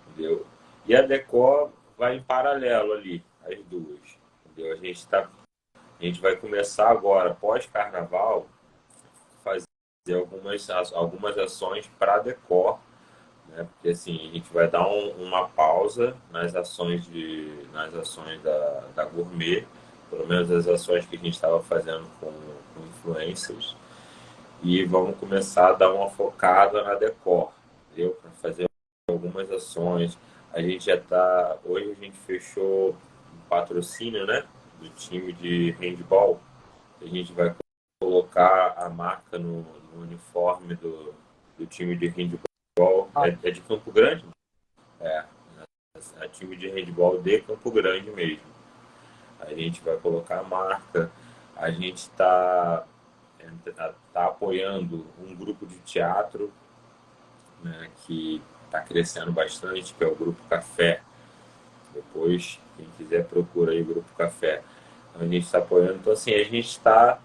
entendeu? E a Decor vai em paralelo ali, as duas, entendeu? A gente vai começar agora, pós-carnaval, fazer algumas ações para Decor, né? Porque assim, a gente vai dar uma pausa nas ações da Gourmet, pelo menos as ações que a gente estava fazendo com influencers, e vamos começar a dar uma focada na Decor, entendeu? Para fazer algumas ações. A gente já está. Hoje a gente fechou um patrocínio, né? Do time de handball. A gente vai colocar a marca no uniforme do time de handball.
Ah,
É de Campo Grande? É. É time de handball de Campo Grande mesmo. A gente vai colocar a marca. A gente tá apoiando um grupo de teatro, né, que está crescendo bastante, que é o Grupo Café. Depois, quem quiser, procura aí o Grupo Café. Então, a gente está apoiando. Então, assim, a gente está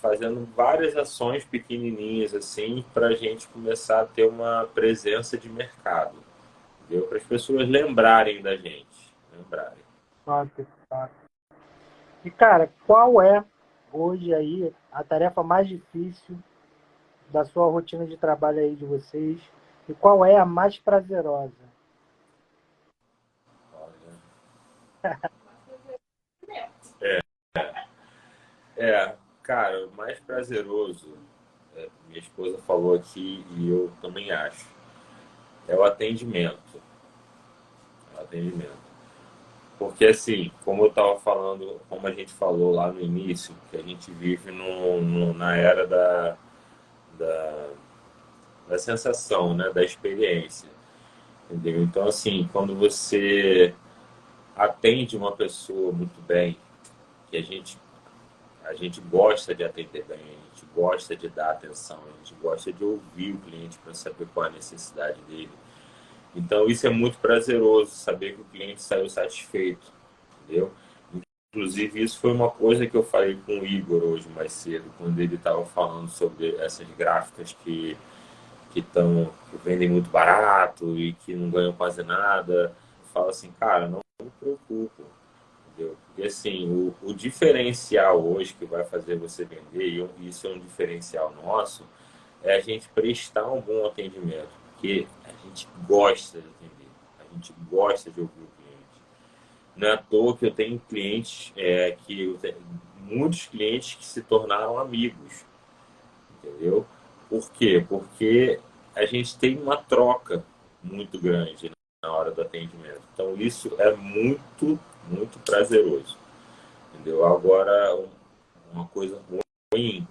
fazendo várias ações pequenininhas assim para a gente começar a ter uma presença de mercado, entendeu? Para as pessoas lembrarem da gente, lembrarem.
top, top. E, cara, qual é hoje aí a tarefa mais difícil da sua rotina de trabalho aí de vocês? E qual é a mais prazerosa?
Cara, o mais prazeroso, minha esposa falou aqui e eu também acho, é o atendimento. É o atendimento. Porque assim, como eu estava falando, como a gente falou lá no início, que a gente vive na era da, da sensação, né, da experiência, entendeu? Então assim, quando você atende uma pessoa muito bem, que a gente gosta de atender bem, a gente gosta de dar atenção, a gente gosta de ouvir o cliente para saber qual é a necessidade dele. Então isso é muito prazeroso, saber que o cliente saiu satisfeito, entendeu? Inclusive isso foi uma coisa que eu falei com o Igor hoje mais cedo, quando ele estava falando sobre essas gráficas que vendem muito barato e que não ganham quase nada. Fala assim, cara, não me preocupo, entendeu? Porque assim, o diferencial hoje que vai fazer você vender, e isso é um diferencial nosso, é a gente prestar um bom atendimento, porque a gente gosta de atender, a gente gosta de ouvir o cliente. Não é à toa que eu tenho clientes muitos clientes que se tornaram amigos, entendeu? Por quê? Porque a gente tem uma troca muito grande na hora do atendimento. Então, isso é muito, muito prazeroso, entendeu? Agora, uma coisa ruim,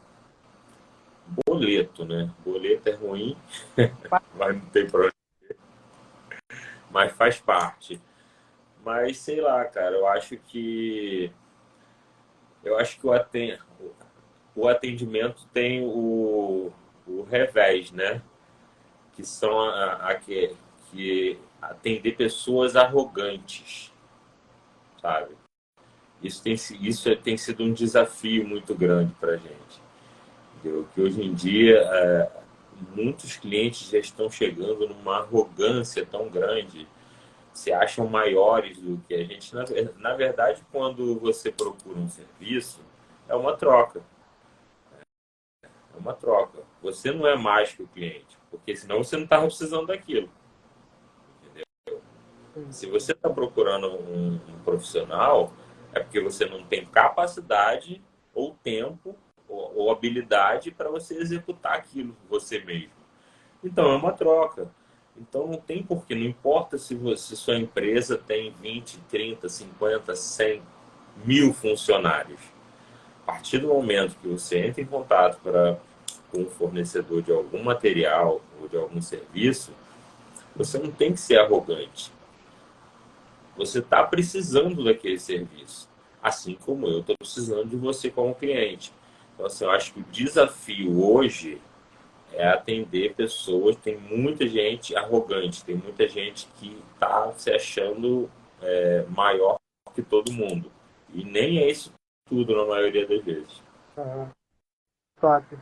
boleto, né? Boleto é ruim, mas não tem problema, mas faz parte. Mas, sei lá, cara, eu acho que o atendimento tem o revés, né? Que são que atender pessoas arrogantes, sabe? Isso tem sido um desafio muito grande para a gente. Entendeu? Que hoje em dia muitos clientes já estão chegando numa arrogância tão grande, se acham maiores do que a gente. Na verdade, quando você procura um serviço, é uma troca. É uma troca. Você não é mais que o cliente, porque senão você não estava precisando daquilo. Se você está procurando um profissional, é porque você não tem capacidade ou tempo ou habilidade para você executar aquilo você mesmo. Então, é uma troca. Então, não tem porquê. Não importa se sua empresa tem 20, 30, 50, 100, 1000 funcionários. A partir do momento que você entra em contato com um fornecedor de algum material ou de algum serviço, você não tem que ser arrogante. Você está precisando daquele serviço, assim como eu estou precisando de você como cliente. Então, assim, eu acho que o desafio hoje é atender pessoas. Tem muita gente arrogante, tem muita gente que está se achando maior que todo mundo. E nem é isso tudo na maioria das vezes.
Aham. Top.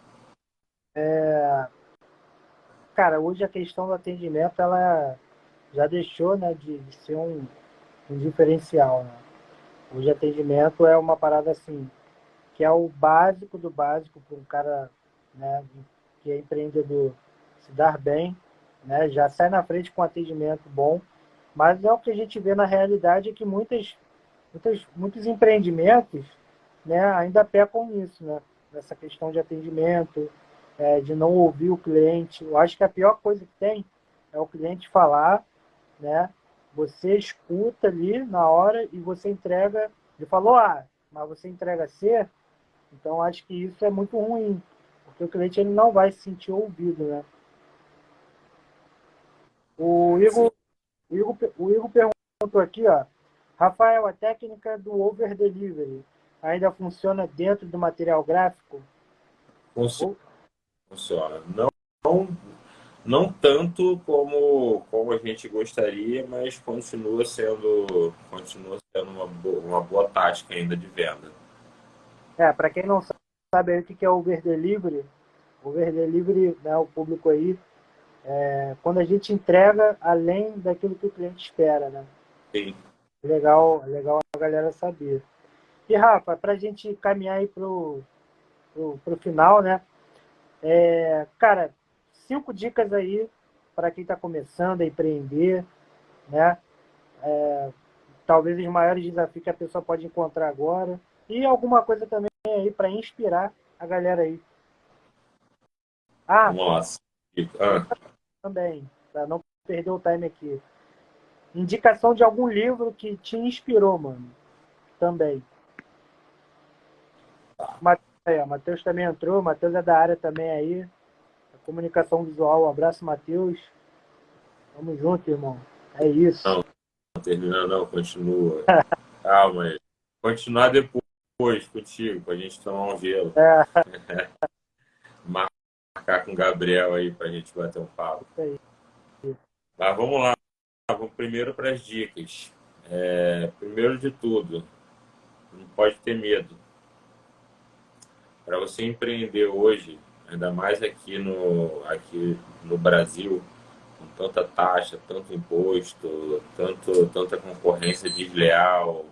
Cara, hoje a questão do atendimento, ela já deixou, né, de ser um diferencial, né? Hoje atendimento é uma parada assim, que é o básico do básico para um cara, né, que é empreendedor se dar bem, né, já sai na frente com atendimento bom, mas é o que a gente vê na realidade é que muitos empreendimentos, né, ainda pecam nisso, né, nessa questão de atendimento, de não ouvir o cliente. Eu acho que a pior coisa que tem é o cliente falar, né, você escuta ali na hora e você entrega. Ele falou A, mas você entrega C, então acho que isso é muito ruim, porque o cliente ele não vai se sentir ouvido, né? O
Sim,
Igor, o Igor perguntou aqui, ó, Rafael, a técnica do over delivery ainda funciona dentro do material gráfico? Ou-
funciona. Não tanto como a gente gostaria, mas continua sendo uma boa tática ainda de venda.
Para quem não sabe aí o que é over delivery, né, o público aí, quando a gente entrega além daquilo que o cliente espera, né?
Sim.
Legal a galera saber. E Rafa, para a gente caminhar aí pro final, né? Cara, 5 dicas aí para quem está começando a empreender, né? Talvez os maiores desafios que a pessoa pode encontrar agora. E alguma coisa também aí para inspirar a galera aí. Ah,
Nossa.
também, para não perder o time aqui. Indicação de algum livro que te inspirou, mano. Também. Matheus também entrou, Matheus é da área também aí. Comunicação visual. Um abraço, Matheus. Tamo junto, irmão. É isso.
Não, não termina não, continua. Calma aí. Continuar depois contigo, pra gente tomar um gelo.
É,
Marcar com o Gabriel aí pra gente bater um papo.
isso aí.
Mas vamos lá, vamos primeiro para as dicas. Primeiro de tudo, não pode ter medo. Para você empreender hoje, ainda mais aqui no Brasil, com tanta taxa, tanto imposto, tanta concorrência desleal,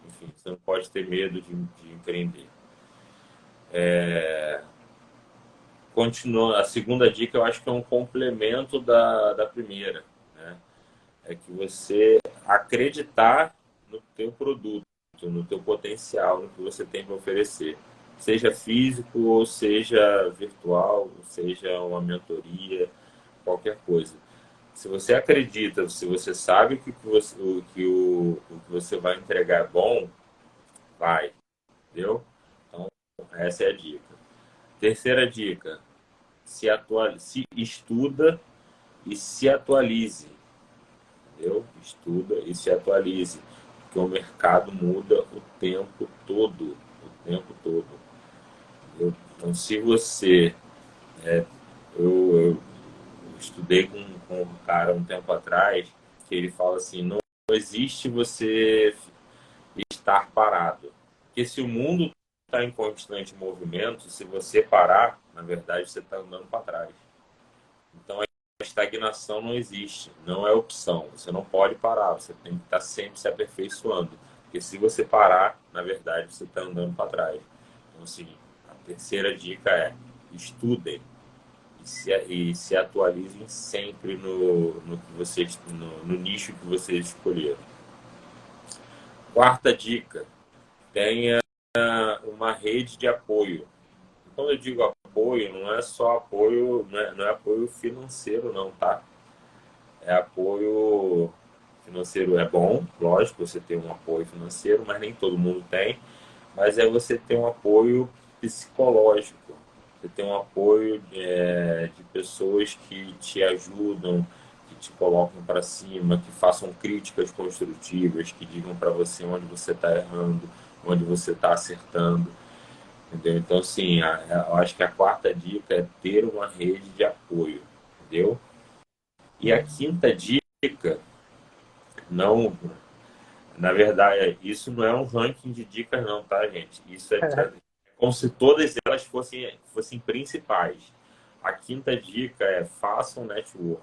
enfim, você não pode ter medo de empreender. Continua, a segunda dica eu acho que é um complemento da primeira, né? É que você acreditar no teu produto. no teu potencial, no que você tem para oferecer. Seja físico, ou seja virtual, ou seja uma mentoria, qualquer coisa. Se você acredita, se você sabe que o que você vai entregar é bom, vai, entendeu? Então, essa é a dica. Terceira dica, se estuda e se atualize, entendeu? Estuda e se atualize, porque o mercado muda o tempo todo, o tempo todo. Entendeu? Então, se você, eu estudei com um cara um tempo atrás, que ele fala assim, não existe você estar parado, porque se o mundo está em constante movimento, se você parar, na verdade você está andando para trás. Então, a estagnação não existe, não é opção. Você não pode parar, você tem que estar sempre se aperfeiçoando. Porque se você parar, na verdade, você está andando para trás. Então, assim, a terceira dica é estudem e se atualizem sempre no que vocês, no nicho que vocês escolheram. Quarta dica, tenha uma rede de apoio. Quando eu digo apoio, não é só apoio, não é apoio financeiro, não, tá? É apoio financeiro é bom, lógico, você tem um apoio financeiro, mas nem todo mundo tem. Mas é você ter um apoio psicológico, você tem um apoio de pessoas que te ajudam, que te colocam para cima, que façam críticas construtivas, que digam para você onde você está errando, onde você está acertando. Entendeu? Então, assim, eu acho que a quarta dica é ter uma rede de apoio, entendeu? E a quinta dica, não, na verdade, isso não é um ranking de dicas, não, tá, gente? Isso é como se todas elas fossem principais. A quinta dica é façam networking,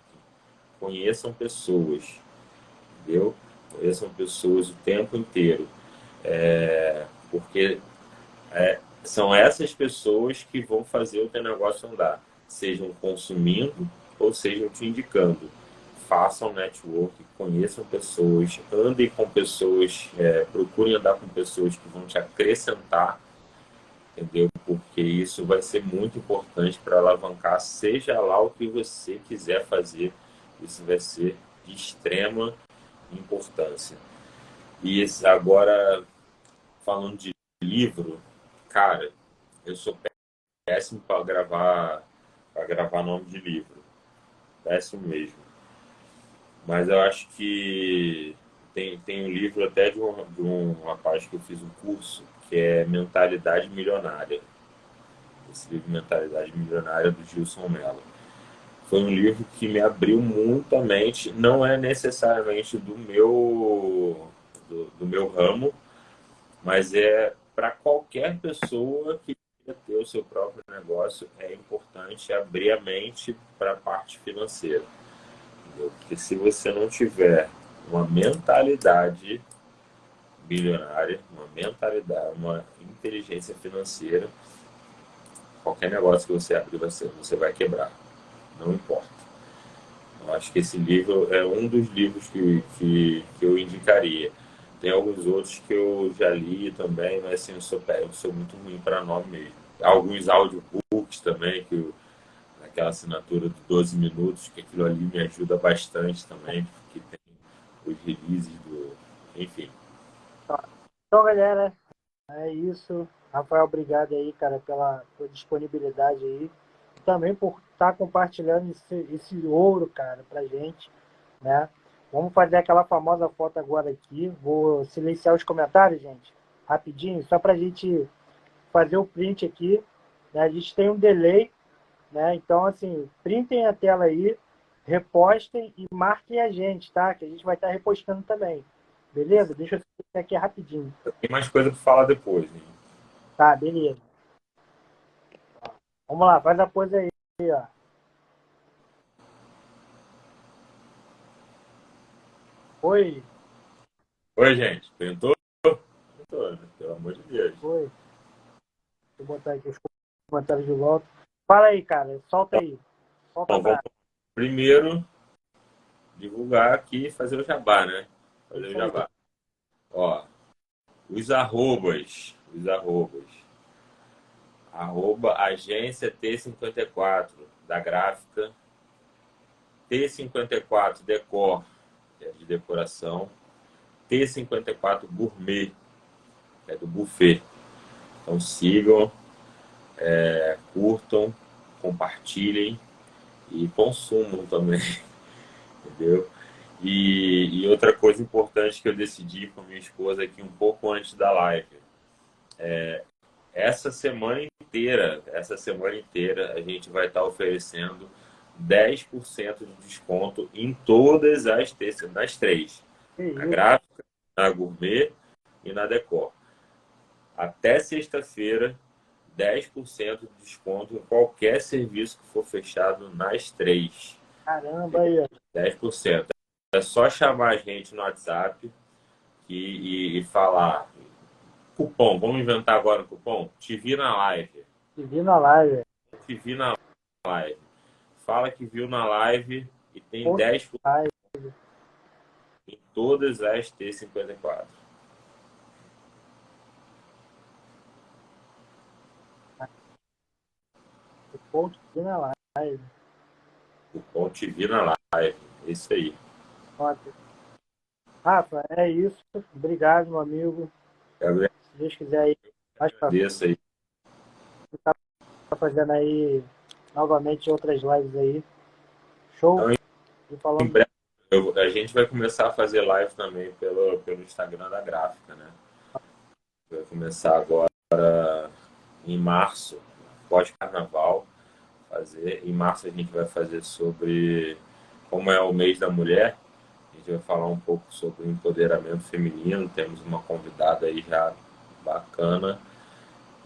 conheçam pessoas, entendeu? Conheçam pessoas o tempo inteiro, porque são essas pessoas que vão fazer o teu negócio andar, sejam consumindo ou sejam te indicando. Façam network, conheçam pessoas, andem com pessoas, procurem andar com pessoas que vão te acrescentar, entendeu? Porque isso vai ser muito importante para alavancar, seja lá o que você quiser fazer, isso vai ser de extrema importância. E agora, falando de livro, cara, eu sou péssimo para gravar nome de livro, péssimo mesmo. Mas eu acho que tem um livro até de um rapaz que eu fiz um curso, que é Mentalidade Milionária. Esse livro Mentalidade Milionária do Gilson Mello. Foi um livro que me abriu muito a mente, não é necessariamente do meu ramo, mas é para qualquer pessoa que queira ter o seu próprio negócio, é importante abrir a mente para a parte financeira. Entendeu? Porque se você não tiver uma mentalidade bilionária, uma inteligência financeira, qualquer negócio que você abrir, você vai quebrar. Não importa. Eu acho que esse livro é um dos livros que eu indicaria. Tem alguns outros que eu já li também, mas assim, eu sou muito ruim para nome mesmo. Alguns audiobooks também, aquela assinatura de 12 minutos, que aquilo ali me ajuda bastante também, porque tem os releases enfim.
Então, galera, é isso. Rafael, obrigado aí, cara, pela disponibilidade aí. E também por estar compartilhando esse ouro, cara, pra gente, né? Vamos fazer aquela famosa foto agora aqui. Vou silenciar os comentários, gente, rapidinho, só pra gente fazer o print aqui, né? A gente tem um delay, né? Então, assim, printem a tela aí, repostem e marquem a gente, tá? Que a gente vai estar repostando também. Beleza? Deixa eu silenciar aqui rapidinho.
Tem mais coisa para falar depois. Hein?
Tá, beleza. Vamos lá, faz a pose aí, ó. Oi,
Oi, gente. Tentou? Tentou, né? Pelo amor de Deus.
oi. Deixa eu botar aqui os comentários de volta. Fala aí, cara. Solta aí. Solta a
Bom, vamos
brasa.
primeiro divulgar aqui e fazer o jabá, né? Fazer o
Isso aí.
jabá. Ó, Os arrobas. Agência T54 da gráfica, T54 Decor, que é de decoração, T54 Gourmet, que é do buffet. Então sigam, curtam, compartilhem e consumam também, entendeu? E outra coisa importante que eu decidi com minha esposa aqui um pouco antes da live, essa semana inteira, a gente vai estar oferecendo 10% de desconto em todas nas três. Na gráfica, na gourmet e na decor. Até sexta-feira, 10% de desconto em qualquer serviço que for fechado nas três.
Caramba, aí, ó.
10%. É só chamar a gente no WhatsApp e falar. Cupom, vamos inventar agora o cupom? Te vi na live.
Te vi na live.
Te vi na live. Fala que viu na live e tem
Poxa,
10% em todas as T54.
Cupom Te vi na live.
Cupom Te vi na live. É isso aí.
Ótimo. Rafa, é isso. Obrigado, meu amigo.
Gabriel,
Se Deus quiser aí, mais pra
agradeço aí.
tá fazendo aí novamente outras lives aí. Show?
Então,
E falando...
em breve, a gente vai começar a fazer live também pelo Instagram da gráfica, né? Vai começar agora em março, pós-carnaval, fazer. Em março a gente vai fazer sobre como é o mês da mulher. A gente vai falar um pouco sobre empoderamento feminino. Temos uma convidada aí já bacana,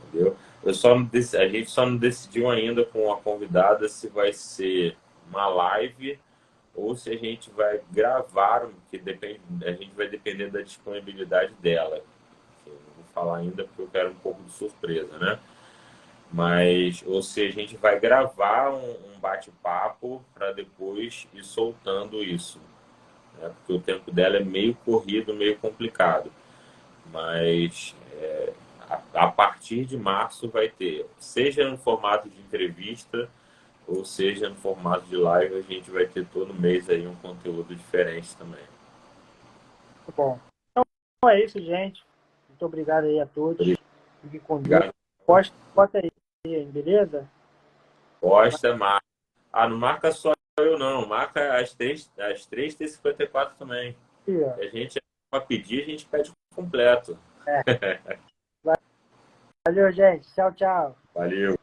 entendeu? A gente só não decidiu ainda com a convidada se vai ser uma live ou se a gente vai gravar, que depende, a gente vai depender da disponibilidade dela. Eu não vou falar ainda porque eu quero um pouco de surpresa, né? Mas, ou se a gente vai gravar um bate-papo para depois ir soltando isso, né? Porque o tempo dela é meio corrido, meio complicado. Mas a partir de março vai ter, seja no formato de entrevista ou seja no formato de live, a gente vai ter todo mês aí um conteúdo diferente também.
Muito bom. Então é isso, gente. Muito obrigado aí a todos. Fique com Deus. Posta aí, beleza?
Posta, marca. Ah, não marca só eu não, marca as três T54 também.
Aqui,
A gente, para pedir, a gente pede completo.
Valeu, gente. Tchau, tchau.
Valeu.